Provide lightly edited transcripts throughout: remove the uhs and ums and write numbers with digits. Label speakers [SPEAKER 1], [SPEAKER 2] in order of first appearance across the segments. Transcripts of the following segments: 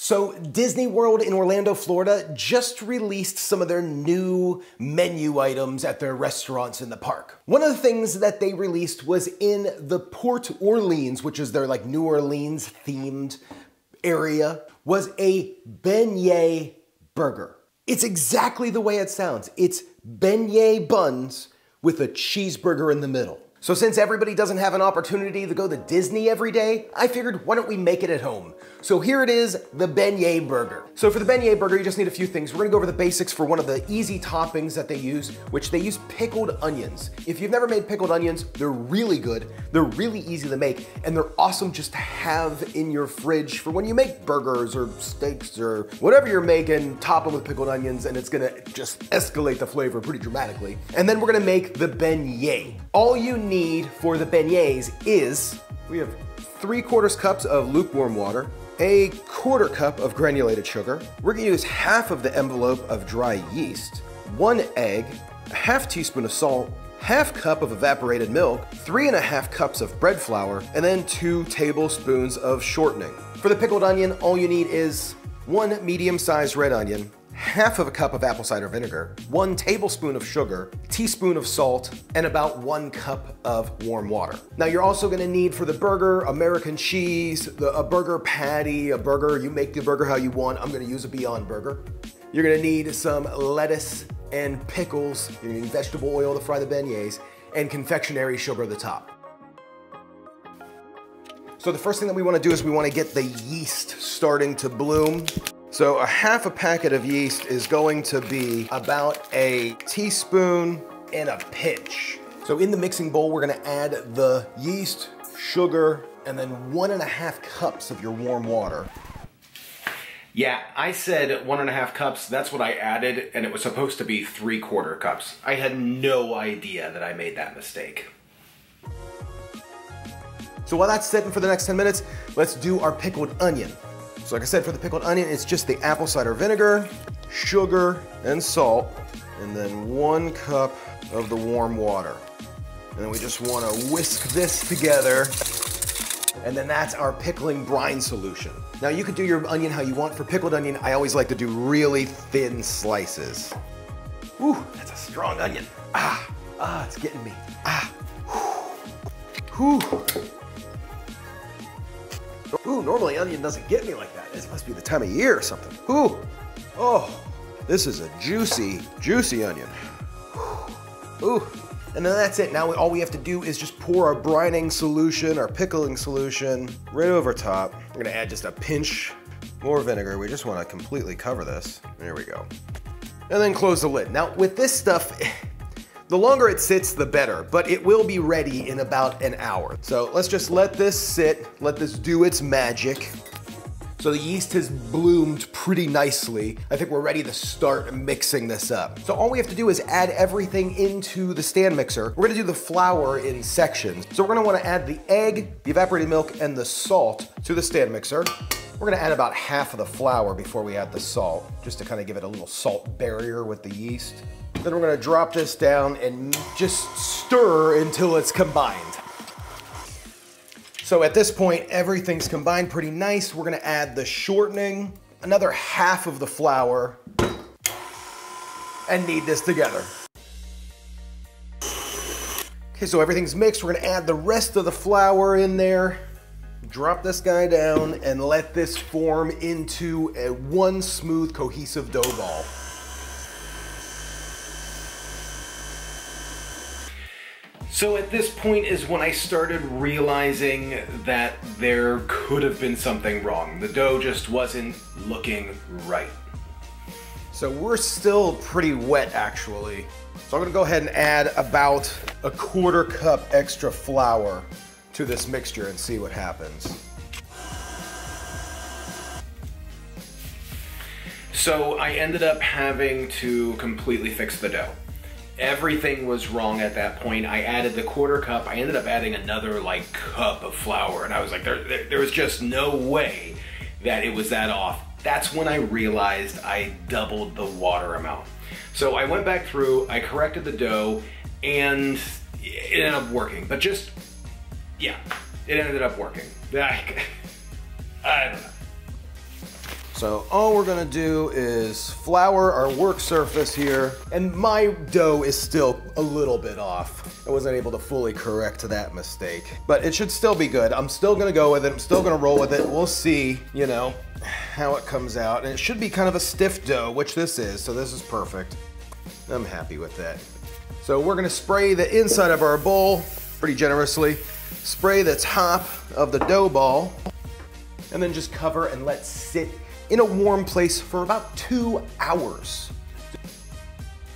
[SPEAKER 1] So Disney World in Orlando, Florida just released some of their new menu items at their restaurants in the park. One of the things that they released was in the Port Orleans, which is their like New Orleans themed area, was a Beignet Burger. It's exactly the way it sounds. It's Beignet Buns with a cheeseburger in the middle. So since everybody doesn't have an opportunity to go to Disney every day, I figured why don't we make it at home? So here it is, the Beignet Burger. So for the Beignet Burger, you just need a few things. We're gonna go over the basics for one of the easy toppings that they use, which they use pickled onions. If you've never made pickled onions, they're really good, they're really easy to make, and they're awesome just to have in your fridge for when you make burgers or steaks or whatever you're making, top them with pickled onions, and it's gonna just escalate the flavor pretty dramatically. And then we're gonna make the beignet. All you need for the beignets is, we have 3/4 cups of lukewarm water, a 1/4 cup of granulated sugar. We're gonna use half of the envelope of dry yeast, 1 egg, a ½ teaspoon of salt, ½ cup of evaporated milk, 3½ cups of bread flour, and then 2 tablespoons of shortening. For the pickled onion, all you need is 1 medium-sized red onion, ½ of a cup of apple cider vinegar, 1 tablespoon of sugar, a teaspoon of salt, and about 1 cup of warm water. Now you're also gonna need for the burger, American cheese, a burger patty, a burger, you make the burger how you want. I'm gonna use a Beyond Burger. You're gonna need some lettuce and pickles. You're gonna need vegetable oil to fry the beignets, and confectionery sugar at the top. So the first thing that we wanna do is we wanna get the yeast starting to bloom. So a ½ a packet of yeast is going to be about a teaspoon and a pinch. So in the mixing bowl, we're gonna add the yeast, sugar, and then 1½ cups of your warm water.
[SPEAKER 2] Yeah, I said 1½ cups, that's what I added, and it was supposed to be 3/4 cups. I had no idea that I made that mistake.
[SPEAKER 1] So while that's sitting for the next 10 minutes, let's do our pickled onion. So like I said, for the pickled onion, it's just the apple cider vinegar, sugar, and salt, and then 1 cup of the warm water. And then we just wanna whisk this together, and then that's our pickling brine solution. Now you could do your onion how you want. For pickled onion, I always like to do really thin slices. Ooh, that's a strong onion. It's getting me. Whew. Ooh, normally onion doesn't get me like that. This must be the time of year or something. Ooh, oh, this is a juicy, juicy onion. Ooh, and then that's it. Now all we have to do is just pour our brining solution, our pickling solution, right over top. We're gonna add just a pinch more vinegar. We just wanna completely cover this. There we go. And then close the lid. Now with this stuff, the longer it sits, the better, but it will be ready in about an hour. So let's just let this sit, let this do its magic. So the yeast has bloomed pretty nicely. I think we're ready to start mixing this up. So all we have to do is add everything into the stand mixer. We're gonna do the flour in sections. So we're gonna wanna add the egg, the evaporated milk, and the salt to the stand mixer. We're gonna add about half of the flour before we add the salt, just to kind of give it a little salt barrier with the yeast. Then we're gonna drop this down and just stir until it's combined. So at this point, everything's combined pretty nice. We're gonna add the shortening, another half of the flour, and knead this together. Okay, so everything's mixed. We're gonna add the rest of the flour in there, drop this guy down, and let this form into one smooth, cohesive dough ball.
[SPEAKER 2] So at this point is when I started realizing that there could have been something wrong. The dough just wasn't looking right.
[SPEAKER 1] So we're still pretty wet actually. So I'm gonna go ahead and add about a 1/4 cup extra flour to this mixture and see what happens.
[SPEAKER 2] So I ended up having to completely fix the dough. Everything was wrong at that point. I added the 1/4 cup. I ended up adding another like cup of flour, and I was like, there was just no way that it was that off. That's when I realized I doubled the water amount. So I went back through, I corrected the dough, and it ended up working. But just, yeah, it ended up working. I don't know.
[SPEAKER 1] So all we're gonna do is flour our work surface here, and my dough is still a little bit off. I wasn't able to fully correct that mistake, but it should still be good. I'm still gonna go with it. I'm still gonna roll with it. We'll see, you know, how it comes out. And it should be kind of a stiff dough, which this is, so this is perfect. I'm happy with that. So we're gonna spray the inside of our bowl pretty generously, spray the top of the dough ball, and then just cover and let sit in a warm place for about 2 hours.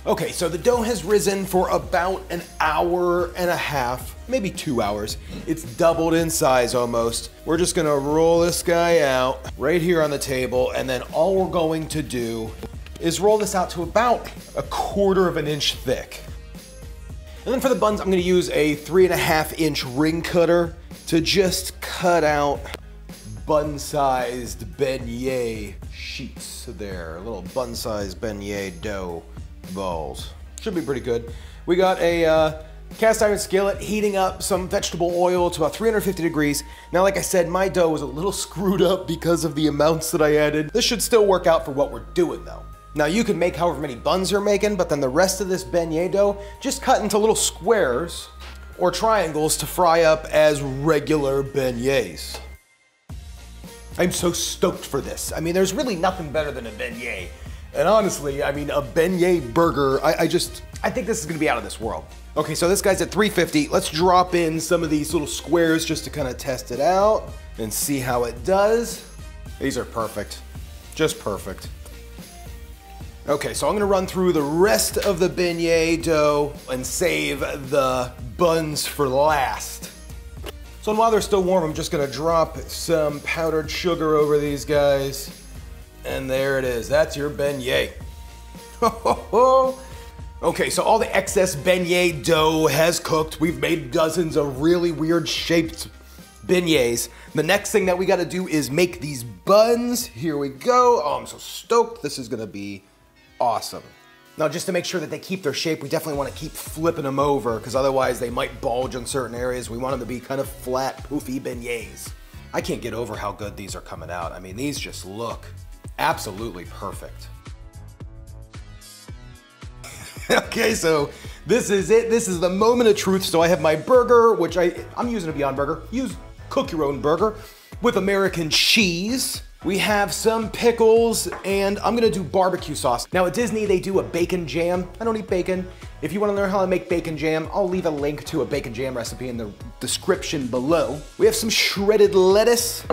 [SPEAKER 1] Okay, so the dough has risen for about an hour and a half, maybe 2 hours. It's doubled in size almost. We're just gonna roll this guy out right here on the table, and then all we're going to do is roll this out to about 1/4 of an inch thick. And then for the buns, I'm gonna use a 3.5 inch ring cutter to just cut out bun-sized beignet sheets there, little bun-sized beignet dough balls. Should be pretty good. We got a cast iron skillet heating up some vegetable oil to about 350 degrees. Now, like I said, my dough was a little screwed up because of the amounts that I added. This should still work out for what we're doing though. Now you can make however many buns you're making, but then the rest of this beignet dough, just cut into little squares or triangles to fry up as regular beignets. I'm so stoked for this. I mean, there's really nothing better than a beignet. And honestly, I mean, a beignet burger, I think this is gonna be out of this world. Okay, so this guy's at 350. Let's drop in some of these little squares just to kind of test it out and see how it does. These are perfect, just perfect. Okay, so I'm gonna run through the rest of the beignet dough and save the buns for last. So while they're still warm, I'm just gonna drop some powdered sugar over these guys. And there it is, that's your beignet. Okay, so all the excess beignet dough has cooked. We've made dozens of really weird shaped beignets. The next thing that we gotta do is make these buns. Here we go. Oh, I'm so stoked. This is gonna be awesome. Now, just to make sure that they keep their shape, we definitely want to keep flipping them over because otherwise they might bulge in certain areas. We want them to be kind of flat, poofy beignets. I can't get over how good these are coming out. I mean, these just look absolutely perfect. Okay, so this is it. This is the moment of truth. So I have my burger, which I'm using a Beyond Burger. Cook your own burger with American cheese. We have some pickles, and I'm gonna do barbecue sauce. Now at Disney, they do a bacon jam. I don't eat bacon. If you wanna learn how to make bacon jam, I'll leave a link to a bacon jam recipe in the description below. We have some shredded lettuce,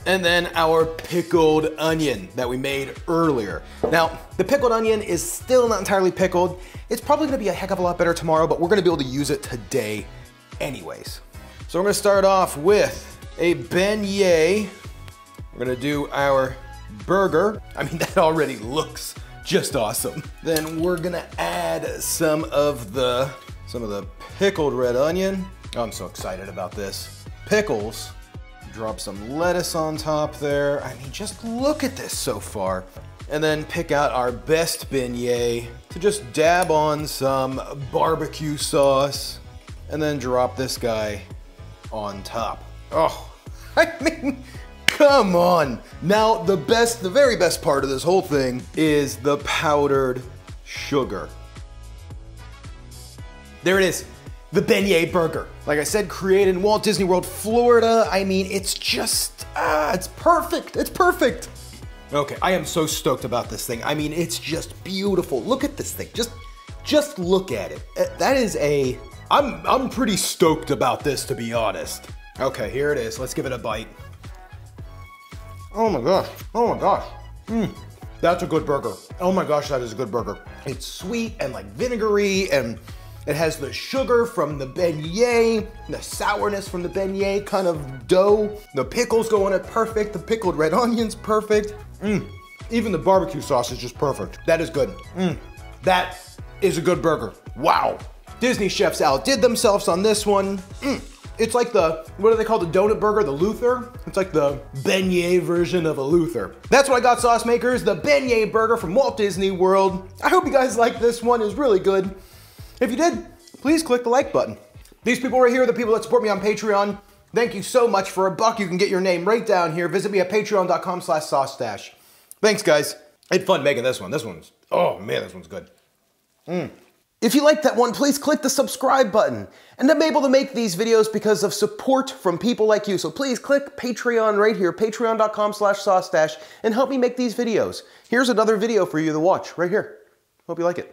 [SPEAKER 1] and then our pickled onion that we made earlier. Now, the pickled onion is still not entirely pickled. It's probably gonna be a heck of a lot better tomorrow, but we're gonna be able to use it today anyways. So we're gonna start off with a beignet. We're gonna do our burger. I mean, that already looks just awesome. Then we're gonna add some of the pickled red onion. Oh, I'm so excited about this. Pickles. Drop some lettuce on top there. I mean, just look at this so far. And then pick out our best beignet to just dab on some barbecue sauce and then drop this guy on top. Oh, I mean, come on. Now, the very best part of this whole thing is the powdered sugar. There it is, the Beignet Burger. Like I said, created in Walt Disney World, Florida. I mean, it's just, it's perfect, it's perfect. Okay, I am so stoked about this thing. I mean, it's just beautiful. Look at this thing, just look at it. That is I'm pretty stoked about this, to be honest. Okay, here it is, let's give it a bite. Oh my gosh, oh my gosh. That's a good burger. Oh my gosh, that is a good burger. It's sweet and like vinegary, and it has the sugar from the beignet, the sourness from the beignet kind of dough. The pickles go on it perfect. The pickled red onion's perfect. Even the barbecue sauce is just perfect. That is good. That is a good burger. Wow. Disney chefs outdid themselves on this one. It's like what do they call the donut burger? The Luther? It's like the beignet version of a Luther. That's what I got, sauce makers, the Beignet Burger from Walt Disney World. I hope you guys like this one, it's really good. If you did, please click the like button. These people right here are the people that support me on Patreon. Thank you so much. For $1, you can get your name right down here. Visit me at patreon.com/SauceStache. Thanks, guys. I had fun making this one. This one's, oh man, this one's good. If you like that one, please click the subscribe button. And I'm able to make these videos because of support from people like you. So please click Patreon right here, patreon.com/SauceStache, and help me make these videos. Here's another video for you to watch right here. Hope you like it.